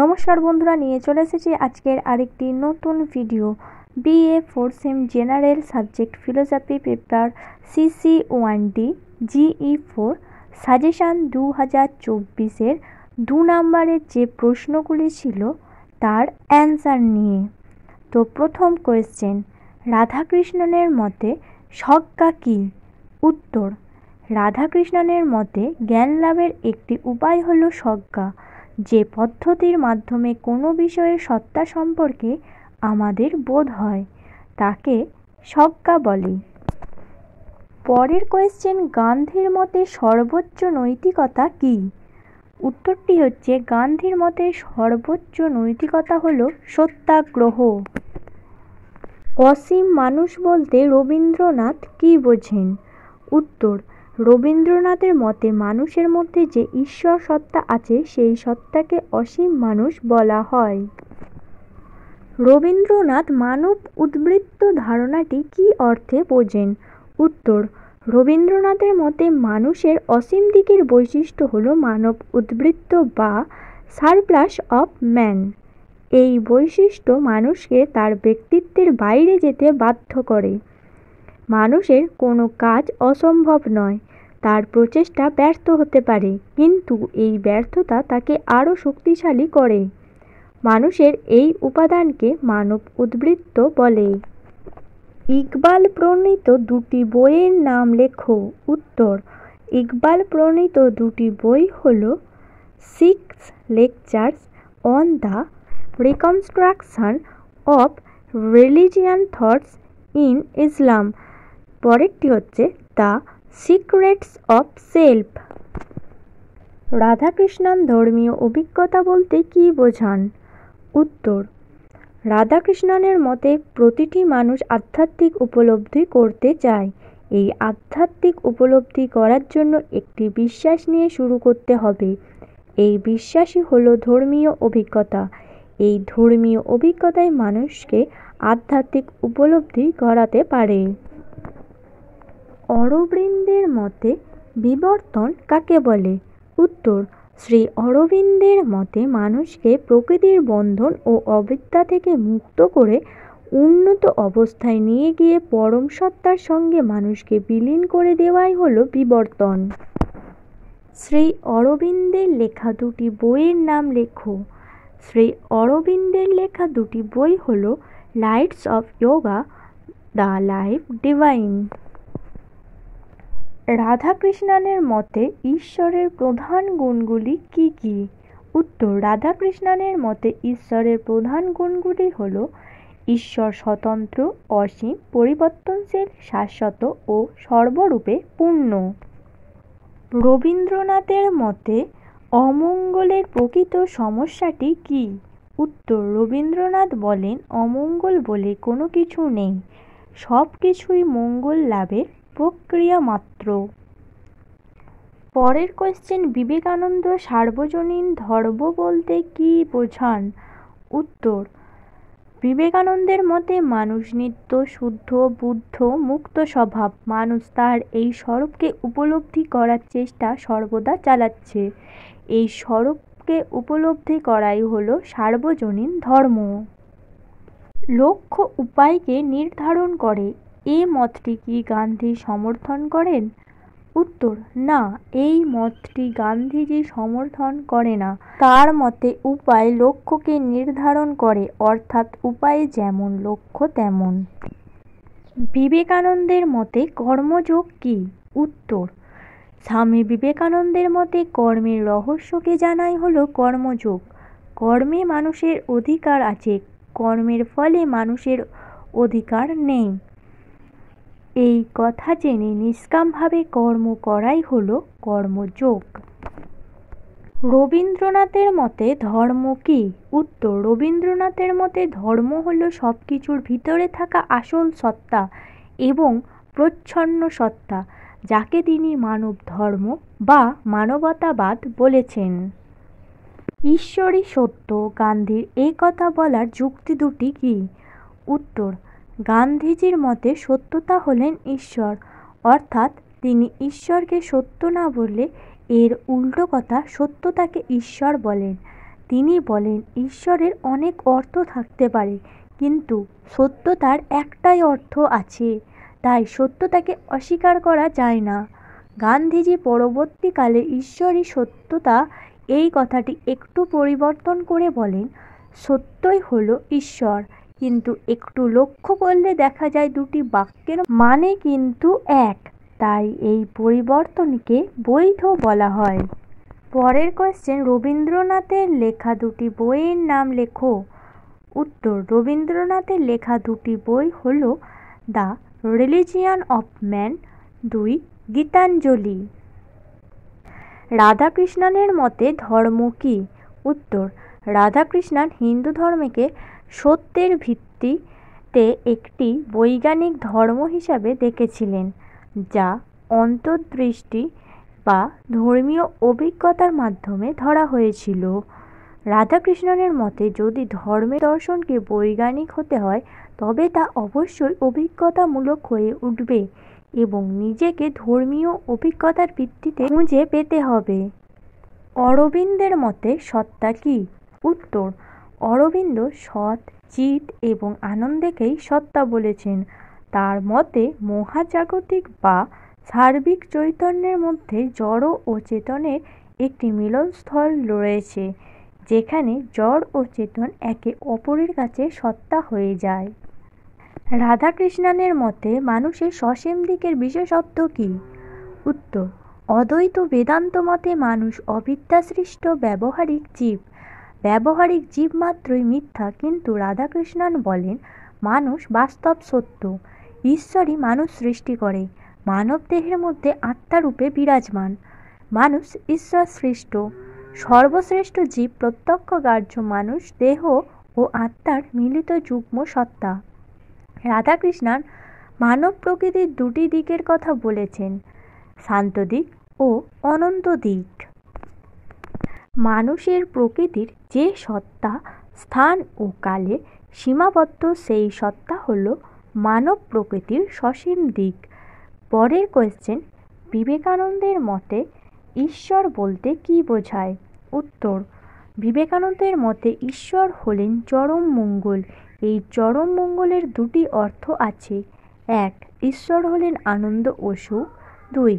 নমস্কার বন্ধুরা, নিয়ে চলে এসেছি আজকের আরেকটি নতুন video. BA 4 sem general subject philosophy paper CC1D GE4 suggestion 2024-এর 2 নম্বরের যে প্রশ্নগুলি ছিল তার অ্যান্সার নিয়ে। তো প্রথম কোয়েশ্চেন, রাধাকৃষ্ণনের মতে সজ্ঞা কী? উত্তর, রাধাকৃষ্ণনের মতে জ্ঞান লাভের একটি উপায় হল সজ্ঞা, যে পদ্ধতির মাধ্যমে কোনো বিষয়ের সত্তা সম্পর্কে আমাদের বোধ হয় তাকে সজ্ঞা বলে। পরের কোয়েশ্চেন, গান্ধীর মতে সর্বোচ্চ নৈতিকতা কী? উত্তরটি হচ্ছে, গান্ধীর মতে সর্বোচ্চ নৈতিকতা হল সত্যাগ্রহ। অসীম মানুষ বলতে রবীন্দ্রনাথ কী বোঝেন? উত্তর, রবীন্দ্রনাথের মতে মানুষের মধ্যে যে ঈশ্বর সত্তা আছে সেই সত্তাকে অসীম মানুষ বলা হয়। রবীন্দ্রনাথ মানব উদ্বৃত্ত ধারণাটি কী অর্থে বোঝেন? উত্তর, রবীন্দ্রনাথের মতে মানুষের অসীম দিকের বৈশিষ্ট্য হল মানব উদ্বৃত্ত বা সারপ্লাস অফ ম্যান। এই বৈশিষ্ট্য মানুষকে তার ব্যক্তিত্বের বাইরে যেতে বাধ্য করে। মানুষের কোনো কাজ অসম্ভব নয়, তার প্রচেষ্টা ব্যর্থ হতে পারে, কিন্তু এই ব্যর্থতা তাকে আরও শক্তিশালী করে। মানুষের এই উপাদানকে মানব উদ্বৃত্ত বলে। ইকবাল প্রণীত দুটি বইয়ের নাম লেখো। উত্তর, ইকবাল প্রণীত দুটি বই হল 6 lectures on the reconstruction of religion thoughts in Islam, পরেরটি হচ্ছে the secrets of self. Radhakrishnan ধর্মীয় অভিজ্ঞতা বলতে কী বোঝান? উত্তর, রাধাকৃষ্ণনের মতে প্রতিটি মানুষ আধ্যাত্মিক উপলব্ধি করতে চায়। এই আধ্যাত্মিক উপলব্ধি করার জন্য একটি বিশ্বাস নিয়ে শুরু করতে হবে। এই বিশ্বাসই হলো ধর্মীয় অভিজ্ঞতা। এই ধর্মীয় অভিজ্ঞতাই মানুষকে আধ্যাত্মিক উপলব্ধি করাতে পারে। অরবিন্দের মতে বিবর্তন কাকে বলে? উত্তর, শ্রী অরবিন্দের মতে মানুষকে প্রকৃতির বন্ধন ও অবিদ্যা থেকে মুক্ত করে উন্নত অবস্থায় নিয়ে গিয়ে পরম সত্তার সঙ্গে মানুষকে বিলীন করে দেওয়াই হলো বিবর্তন। শ্রী অরবিন্দের লেখা দুটি বইয়ের নাম লেখো। শ্রী অরবিন্দের লেখা দুটি বই হল lights of yoga, the life divine. রাধাকৃষ্ণনের মতে ঈশ্বরের প্রধান গুণগুলি কি কি? উত্তর, রাধাকৃষ্ণনের মতে ঈশ্বরের প্রধান গুণগুলি হল ঈশ্বর স্বতন্ত্র, অসীম, পরিবর্তনশীল, শাশ্বত ও সর্বরূপে পূর্ণ। রবীন্দ্রনাথের মতে অমঙ্গলের প্রকৃত সমস্যাটি কি? উত্তর, রবীন্দ্রনাথ বলেন অমঙ্গল বলে কোনো কিছু নেই, সব কিছুই মঙ্গল লাভের প্রক্রিয়া মাত্র। পরের কোয়েশ্চেন, বিবেকানন্দ সার্বজনীন ধর্ম বলতে কী বোঝান? উত্তর, বিবেকানন্দের মতে মানুষ নিত্য শুদ্ধ, বুদ্ধ, মুক্ত স্বভাব। মানুষ তার এই স্বরূপকে উপলব্ধি করার চেষ্টা সর্বদা চালাচ্ছে। এই স্বরূপকে উপলব্ধি করাই হলো সার্বজনীন ধর্ম। লক্ষ্য উপায়কে নির্ধারণ করে, এ মতটি কি গান্ধী সমর্থন করেন? উত্তর, না, এই মতটি গান্ধীজি সমর্থন করে না। তার মতে উপায় লক্ষ্যকে নির্ধারণ করে, অর্থাৎ উপায়ে যেমন লক্ষ্য তেমন। বিবেকানন্দের মতে কর্মযোগ কি? উত্তর, স্বামী বিবেকানন্দের মতে কর্মের রহস্যকে জানাই হলো কর্মযোগ। কর্মে মানুষের অধিকার আছে, কর্মের ফলে মানুষের অধিকার নেই। এই কথা জেনে নিষ্কামভাবে কর্ম করাই হলো কর্মযোগ। রবীন্দ্রনাথের মতে ধর্ম কি? উত্তর, রবীন্দ্রনাথের মতে ধর্ম হলো সব কিছুর ভিতরে থাকা আসল সত্তা এবং প্রচ্ছন্ন সত্তা, যাকে তিনি মানব ধর্ম বা মানবতাবাদ বলেছেন। ঈশ্বরই সত্য, গান্ধীর এই কথা বলার যুক্তি দুটি কি? উত্তর, গান্ধীজির মতে সত্যতা হলেন ঈশ্বর, অর্থাৎ তিনি ঈশ্বরকে সত্য না বললে এর উল্টো কথা সত্যতাকে ঈশ্বর বলেন। তিনি বলেন ঈশ্বরের অনেক অর্থ থাকতে পারে, কিন্তু সত্যতার একটাই অর্থ আছে, তাই সত্যতাকে অস্বীকার করা যায় না। গান্ধীজি পরবর্তীকালে ঈশ্বরই সত্যতা এই কথাটি একটু পরিবর্তন করে বলেন, সত্যই হলো ঈশ্বর। কিন্তু একটু লক্ষ্য করলে দেখা যায় দুটি বাক্যের মানে কিন্তু এক, তাই এই পরিবর্তনকে বৈধ বলা হয়। পরের কোয়েশ্চেন, রবীন্দ্রনাথের লেখা দুটি বইয়ের নাম লেখো। উত্তর, রবীন্দ্রনাথের লেখা দুটি বই হল the religion of man, 2 Gitanjali. রাধাকৃষ্ণনের মতে ধর্ম কী? উত্তর, রাধাকৃষ্ণন হিন্দু ধর্মকে সত্যের ভিত্তিতে একটি বৈজ্ঞানিক ধর্ম হিসাবে দেখেছিলেন, যা অন্তর্দৃষ্টি বা ধর্মীয় অভিজ্ঞতার মাধ্যমে ধরা হয়েছিল। রাধাকৃষ্ণনের মতে যদি ধর্মের দর্শনকে বৈজ্ঞানিক হতে হয় তবে তা অবশ্যই অভিজ্ঞতামূলক হয়ে উঠবে এবং নিজেকে ধর্মীয় অভিজ্ঞতার ভিত্তিতে খুঁজে পেতে হবে। অরবিন্দের মতে সত্তা কী? উত্তর, অরবিন্দ সৎ, চিৎ এবং আনন্দকেই সত্তা বলেছেন। তার মতে মহাজাগতিক বা সার্বিক চৈতন্যের মধ্যে জড় ও চেতনের একটি মিলনস্থল রয়েছে, যেখানে জড় ও চেতন একে অপরের কাছে সত্তা হয়ে যায়। রাধাকৃষ্ণনের মতে মানুষের সসীম দিকের বিশেষত্ব কী? উত্তর, অদ্বৈত বেদান্ত মতে মানুষ অবিদ্যাসৃষ্ট ব্যবহারিক জীব। ব্যবহারিক জীব মাত্রই মিথ্যা, কিন্তু রাধাকৃষ্ণন বলেন মানুষ বাস্তব সত্য। ঈশ্বরই মানুষ সৃষ্টি করে, মানব দেহের মধ্যে আত্মারূপে বিরাজমান। মানুষ ঈশ্বর সৃষ্ট সর্বশ্রেষ্ঠ জীব, প্রত্যক্ষ গ্রাহ্য মানুষ দেহ ও আত্মার মিলিত যুগ্ম সত্তা। রাধাকৃষ্ণন মানব প্রকৃতির দুটি দিকের কথা বলেছেন, শান্ত দিক ও অনন্ত দিক। মানুষের প্রকৃতির যে সত্তা স্থান ও কালে সীমাবদ্ধ, সেই সত্তা হল মানব প্রকৃতির সসীম দিক। পরের কোয়েশ্চেন, বিবেকানন্দের মতে ঈশ্বর বলতে কী বোঝায়? উত্তর, বিবেকানন্দের মতে ঈশ্বর হলেন চরম মঙ্গল। এই চরম মঙ্গলের দুটি অর্থ আছে, 1 ঈশ্বর হলেন আনন্দ ও সুখ, 2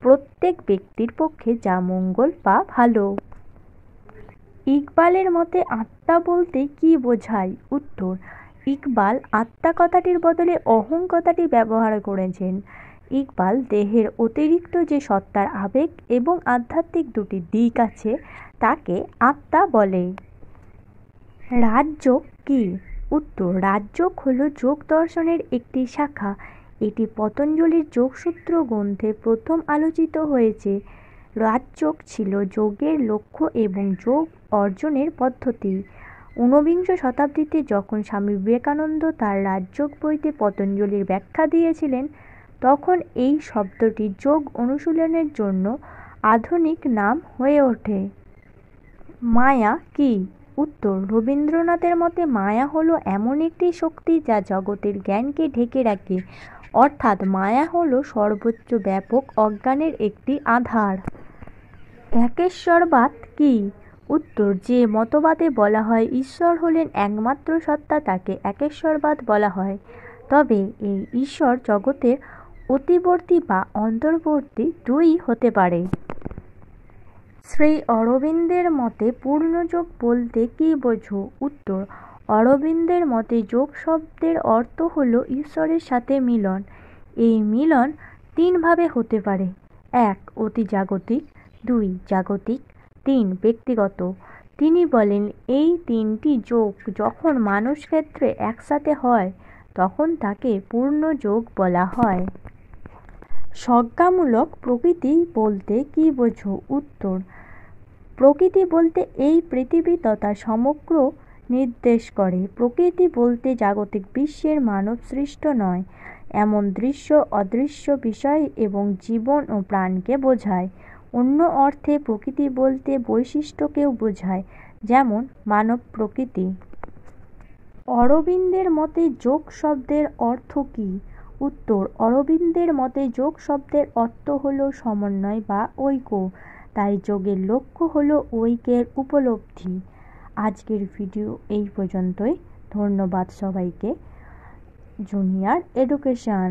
প্রত্যেক ব্যক্তির পক্ষে যা মঙ্গল বা ভালো। ইকবালের মতে আত্মা বলতে কী বোঝায়? উত্তর, ইকবাল আত্মা কথাটির বদলে অহং কথাটি ব্যবহার করেছেন। ইকবাল দেহের অতিরিক্ত যে সত্তার আবেগ এবং আধ্যাত্মিক দুটি দিক আছে তাকে আত্মা বলে। রাজযোগ কী? উত্তর, রাজযোগ হল যোগ দর্শনের একটি শাখা। এটি পতঞ্জলির যোগসূত্র গ্রন্থে প্রথম আলোচিত হয়েছে। রাজযোগ ছিল যোগের লক্ষ্য এবং যোগ অর্জনের পদ্ধতি। ঊনবিংশ শতাব্দীতে যখন স্বামী বিবেকানন্দ তার রাজযোগ বইতে পতঞ্জলির ব্যাখ্যা দিয়েছিলেন, তখন এই শব্দটি যোগ অনুশীলনের জন্য আধুনিক নাম হয়ে ওঠে। মায়া কী? উত্তর, রবীন্দ্রনাথের মতে মায়া হলো এমন একটি শক্তি যা জগতের জ্ঞানকে ঢেকে রাখে, অর্থাৎ মায়া হলো সর্বোচ্চ ব্যাপক অজ্ঞানের একটি আধার। একেশ্বরবাদ কী? উত্তর, যে মতবাদে বলা হয় ঈশ্বর হলেন একমাত্র সত্তা তাকে একেশ্বরবাদ বলা হয়। তবে এই ঈশ্বর জগতের অতিবর্তী বা অন্তর্বর্তী দুই হতে পারে। শ্রী অরবিন্দের মতে পূর্ণযোগ বলতে কী বোঝো? উত্তর, অরবিন্দের মতে যোগ শব্দের অর্থ হল ঈশ্বরের সাথে মিলন। এই মিলন 3 ভাবে হতে পারে, 1 অতি জাগতিক, 2 জাগতিক, 3 ব্যক্তিগত। তিনি বলেন এই 3টি যোগ যখন মানুষ ক্ষেত্রে একসাথে হয় তখন তাকে পূর্ণযোগ বলা হয়। সংজ্ঞামূলক প্রকৃতি বলতে কী বোঝো? উত্তর, প্রকৃতি বলতে এই পৃথিবী তথা সমগ্র নির্দেশ করে। প্রকৃতি বলতে জাগতিক বিশ্বের মানব সৃষ্ট নয় এমন দৃশ্য, অদৃশ্য বিষয় এবং জীবন ও প্রাণকে বোঝায়। অন্য অর্থে প্রকৃতি বলতে বৈশিষ্ট্যকেও বোঝায়, যেমন মানব প্রকৃতি। অরবিন্দের মতে যোগ শব্দের অর্থ কী? উত্তর, অরবিন্দের মতে যোগ শব্দের অর্থ হল সমন্বয় বা ঐক্য। তাই যোগের লক্ষ্য হল ঐক্যের উপলব্ধি। আজকের ভিডিও এই পর্যন্তই। ধন্যবাদ সবাইকে। Junior education.